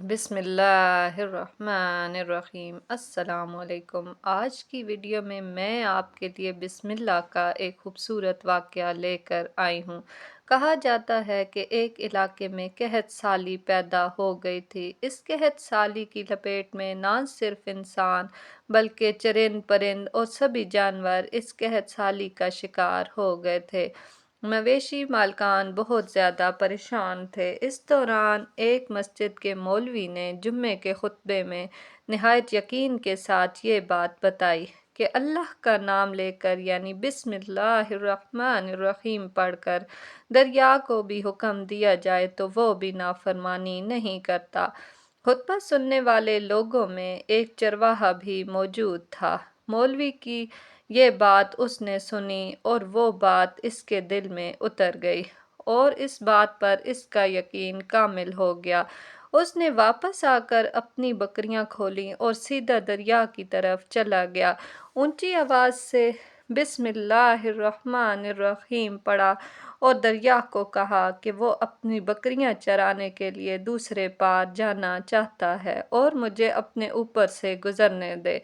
بسم اللہ الرحمن الرحیم۔ السلام علیکم۔ آج کی ویڈیو میں آپ کے لیے بسم اللہ کا ایک خوبصورت واقعہ لے کر آئی ہوں۔ کہا جاتا ہے کہ ایک علاقے میں قحط سالی پیدا ہو گئی تھی۔ اس قحط سالی کی لپیٹ میں نہ صرف انسان بلکہ چرند پرند اور سبھی جانور اس قحط سالی کا شکار ہو گئے تھے۔ مویشی مالکان بہت زیادہ پریشان تھے۔ اس دوران ایک مسجد کے مولوی نے جمعے کے خطبے میں نہایت یقین کے ساتھ یہ بات بتائی کہ اللہ کا نام لے کر یعنی بسم اللہ الرحمن الرحیم پڑھ کر دریا کو بھی حکم دیا جائے تو وہ بھی نافرمانی نہیں کرتا۔ خطبہ سننے والے لوگوں میں ایک چرواہا بھی موجود تھا۔ مولوی کی یہ بات اس نے سنی اور وہ بات اس کے دل میں اتر گئی اور اس بات پر اس کا یقین کامل ہو گیا۔ اس نے واپس آ کر اپنی بکریاں کھولیں اور سیدھا دریا کی طرف چلا گیا۔ اونچی آواز سے بسم اللہ الرحمن الرحیم پڑھا اور دریا کو کہا کہ وہ اپنی بکریاں چرانے کے لیے دوسرے پار جانا چاہتا ہے اور مجھے اپنے اوپر سے گزرنے دے۔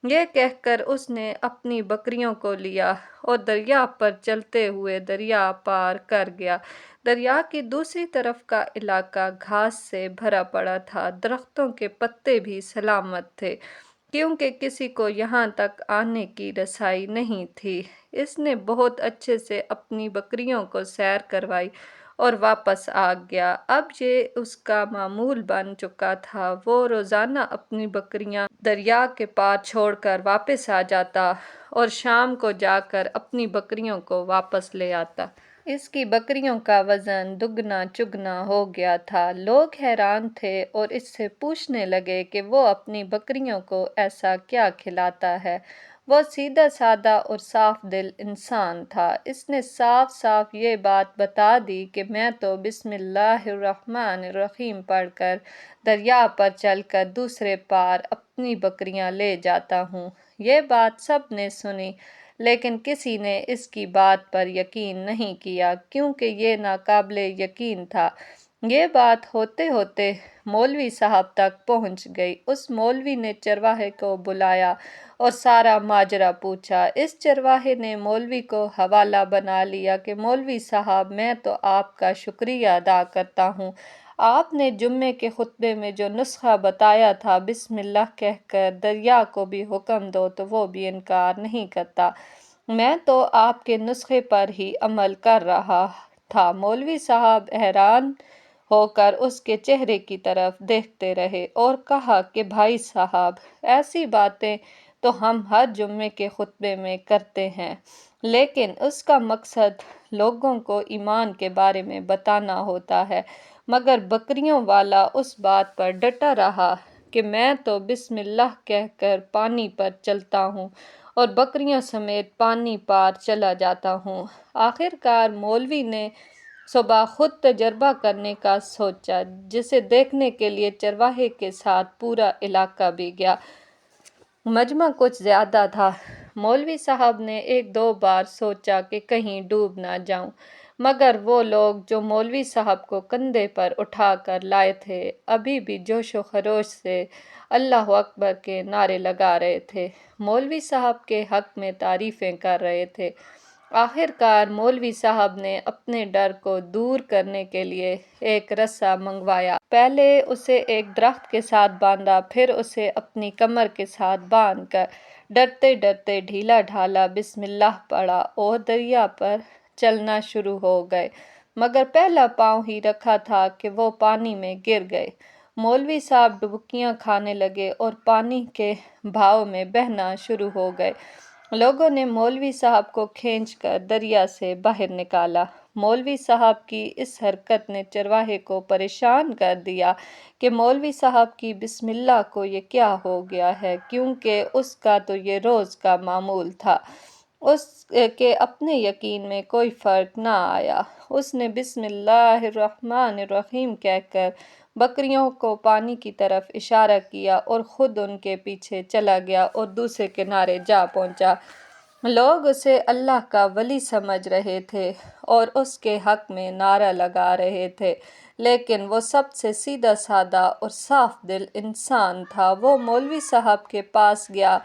یہ کہہ کر اس نے اپنی بکریوں کو لیا اور دریا پر چلتے ہوئے دریا پار کر گیا۔ دریا کی دوسری طرف کا علاقہ گھاس سے بھرا پڑا تھا، درختوں کے پتے بھی سلامت تھے کیونکہ کسی کو یہاں تک آنے کی رسائی نہیں تھی۔ اس نے بہت اچھے سے اپنی بکریوں کو سیر کروائی اور واپس آ گیا۔ اب یہ اس کا معمول بن چکا تھا، وہ روزانہ اپنی بکریاں دریا کے پار چھوڑ کر واپس آ جاتا اور شام کو جا کر اپنی بکریوں کو واپس لے آتا۔ اس کی بکریوں کا وزن دگنا چگنا ہو گیا تھا۔ لوگ حیران تھے اور اس سے پوچھنے لگے کہ وہ اپنی بکریوں کو ایسا کیا کھلاتا ہے۔ وہ سیدھا سادہ اور صاف دل انسان تھا۔ اس نے صاف صاف یہ بات بتا دی کہ میں تو بسم اللہ الرحمن الرحیم پڑھ کر دریا پر چل کر دوسرے پار اپنی بکریاں لے جاتا ہوں۔ یہ بات سب نے سنی لیکن کسی نے اس کی بات پر یقین نہیں کیا کیونکہ یہ ناقابل یقین تھا۔ یہ بات ہوتے ہوتے مولوی صاحب تک پہنچ گئی۔ اس مولوی نے چرواہے کو بلایا اور سارا ماجرا پوچھا۔ اس چرواہے نے مولوی کو حوالہ بنا لیا کہ مولوی صاحب میں تو آپ کا شکریہ ادا کرتا ہوں، آپ نے جمعے کے خطبے میں جو نسخہ بتایا تھا بسم اللہ کہہ کر دریا کو بھی حکم دو تو وہ بھی انکار نہیں کرتا، میں تو آپ کے نسخے پر ہی عمل کر رہا تھا۔ مولوی صاحب حیران ہو کر اس کے چہرے کی طرف دیکھتے رہے اور کہا کہ بھائی صاحب، ایسی باتیں تو ہم ہر جمعے کے خطبے میں کرتے ہیں لیکن اس کا مقصد لوگوں کو ایمان کے بارے میں بتانا ہوتا ہے، مگر بکریوں والا اس بات پر ڈٹا رہا کہ میں تو بسم اللہ کہہ کر پانی پر چلتا ہوں اور بکریوں سمیت پانی پار چلا جاتا ہوں۔ آخر کار مولوی نے صبح خود تجربہ کرنے کا سوچا، جسے دیکھنے کے لیے چرواہے کے ساتھ پورا علاقہ بھی گیا۔ مجمع کچھ زیادہ تھا۔ مولوی صاحب نے ایک دو بار سوچا کہ کہیں ڈوب نہ جاؤں، مگر وہ لوگ جو مولوی صاحب کو کندھے پر اٹھا کر لائے تھے ابھی بھی جوش و خروش سے اللہ اکبر کے نعرے لگا رہے تھے، مولوی صاحب کے حق میں تعریفیں کر رہے تھے۔ آخر کار مولوی صاحب نے اپنے ڈر کو دور کرنے کے لیے ایک رسا منگوایا۔ پہلے اسے ایک درخت کے ساتھ باندھا، پھر اسے اپنی کمر کے ساتھ باندھ کر ڈرتے ڈرتے ڈھیلا ڈھالا بسم اللہ پڑھا اور دریا پر چلنا شروع ہو گئے، مگر پہلا پاؤں ہی رکھا تھا کہ وہ پانی میں گر گئے۔ مولوی صاحب ڈبکیاں کھانے لگے اور پانی کے بہاؤ میں بہنا شروع ہو گئے۔ لوگوں نے مولوی صاحب کو کھینچ کر دریا سے باہر نکالا۔ مولوی صاحب کی اس حرکت نے چرواہے کو پریشان کر دیا کہ مولوی صاحب کی بسم اللہ کو یہ کیا ہو گیا ہے، کیونکہ اس کا تو یہ روز کا معمول تھا۔ اس کے اپنے یقین میں کوئی فرق نہ آیا۔ اس نے بسم اللہ الرحمن الرحیم کہہ کر بکریوں کو پانی کی طرف اشارہ کیا اور خود ان کے پیچھے چلا گیا اور دوسرے کنارے جا پہنچا۔ لوگ اسے اللہ کا ولی سمجھ رہے تھے اور اس کے حق میں نعرہ لگا رہے تھے، لیکن وہ سب سے سیدھا سادہ اور صاف دل انسان تھا۔ وہ مولوی صاحب کے پاس گیا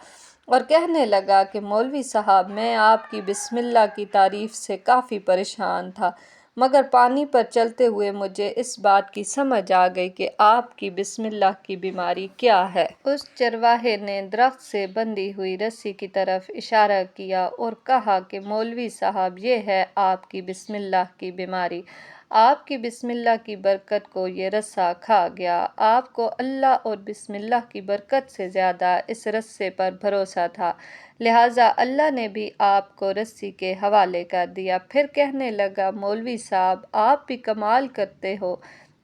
اور کہنے لگا کہ مولوی صاحب، میں آپ کی بسم اللہ کی تعریف سے کافی پریشان تھا، مگر پانی پر چلتے ہوئے مجھے اس بات کی سمجھ آ گئی کہ آپ کی بسم اللہ کی بیماری کیا ہے۔ اس چرواہے نے درخت سے بندھی ہوئی رسی کی طرف اشارہ کیا اور کہا کہ مولوی صاحب، یہ ہے آپ کی بسم اللہ کی بیماری۔ آپ کی بسم اللہ کی برکت کو یہ رسہ کھا گیا۔ آپ کو اللہ اور بسم اللہ کی برکت سے زیادہ اس رسے پر بھروسہ تھا، لہٰذا اللہ نے بھی آپ کو رسی کے حوالے کر دیا۔ پھر کہنے لگا، مولوی صاحب، آپ بھی کمال کرتے ہو۔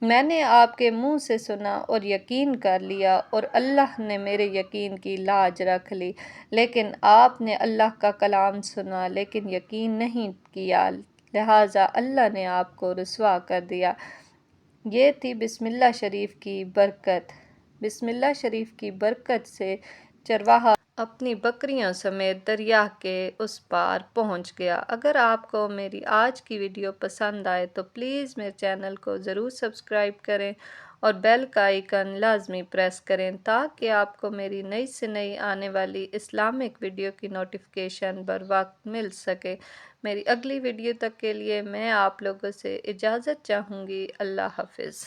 میں نے آپ کے منہ سے سنا اور یقین کر لیا، اور اللہ نے میرے یقین کی لاج رکھ لی، لیکن آپ نے اللہ کا کلام سنا لیکن یقین نہیں کیا، لہٰذا اللہ نے آپ کو رسوا کر دیا۔ یہ تھی بسم اللہ شریف کی برکت۔ بسم اللہ شریف کی برکت سے چرواہا اپنی بکریوں سمیت دریا کے اس پار پہنچ گیا۔ اگر آپ کو میری آج کی ویڈیو پسند آئے تو پلیز میرے چینل کو ضرور سبسکرائب کریں اور بیل کا آئیکن لازمی پریس کریں تاکہ آپ کو میری نئی سے نئی آنے والی اسلامک ویڈیو کی نوٹیفیکیشن بر وقت مل سکے۔ میری اگلی ویڈیو تک کے لیے میں آپ لوگوں سے اجازت چاہوں گی۔ اللہ حافظ۔